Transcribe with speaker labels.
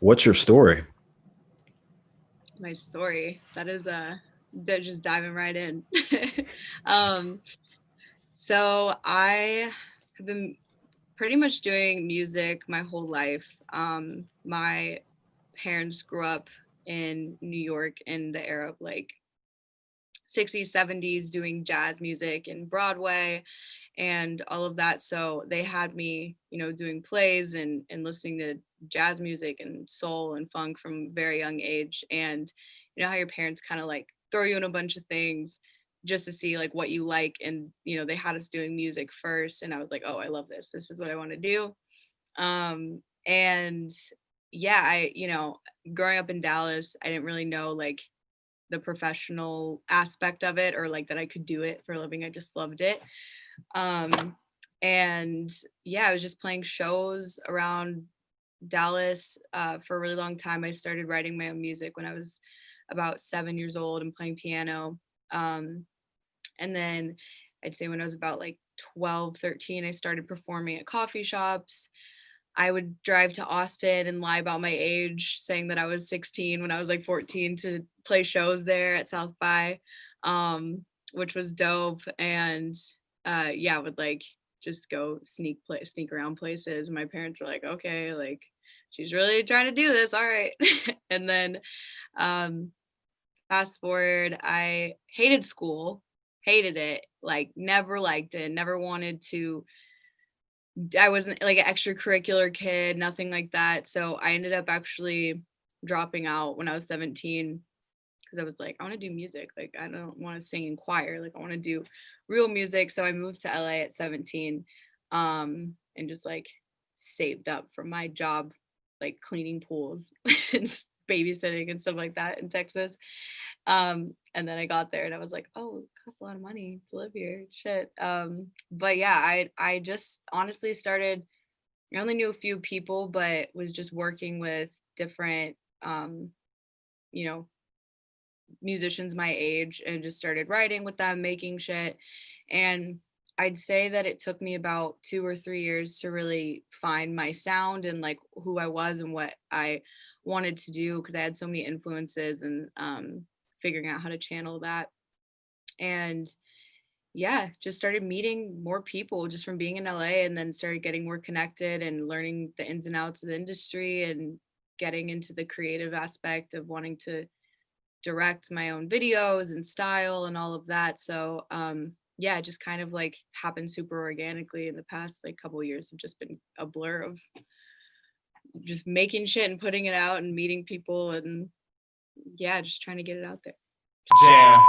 Speaker 1: What's your story?
Speaker 2: My story. That is they're just diving right in. um, so I have been pretty much doing music my whole life. My parents grew up in New York in the era of like 60s, 70s doing jazz music and Broadway and all of that. So they had me, doing plays and listening to jazz music and soul and funk from a very young age. And you know how your parents kind of like throw you in a bunch of things just to see like what you like. And, they had us doing music first. And I was like, oh, I love this. This is what I want to do. And yeah, growing up in Dallas, I didn't really know like the professional aspect of it or like that I could do it for a living. I just loved it. Um, and yeah, I was just playing shows around Dallas for a really long time. I started writing my own music when I was about 7 years old and playing piano. Um, and then I'd say when I was about like 12, 13, I started performing at coffee shops. I would drive to Austin and lie about my age, saying that I was 16 when I was like 14 to play shows there at South by, which was dope. And yeah, I would like just go sneak around places. My parents were like, okay, like she's really trying to do this. All right. And then um, fast forward, I hated school, hated it, like never liked it, never wanted to. I wasn't like an extracurricular kid, nothing like that. So I ended up actually dropping out when I was 17 because I was like, I want to do music. Like, I don't want to sing in choir. Like, I want to do real music. So I moved to LA at 17 and just like saved up from my job, like cleaning pools and babysitting and stuff like that in Texas. And then I got there and I was like, oh, it costs a lot of money to live here. Shit. But yeah, I just honestly started, I only knew a few people, but was just working with different you know, musicians my age and just started writing with them, making shit. And I'd say that it took me about 2 or 3 years to really find my sound and like who I was and what I wanted to do because I had so many influences and figuring out how to channel that. And yeah, just started meeting more people just from being in LA and then started getting more connected and learning the ins and outs of the industry and getting into the creative aspect of wanting to direct my own videos and style and all of that. So yeah, it just kind of like happened super organically in the past like couple of years have just been a blur of just making shit and putting it out and meeting people and yeah, just trying to get it out there.
Speaker 3: Jam.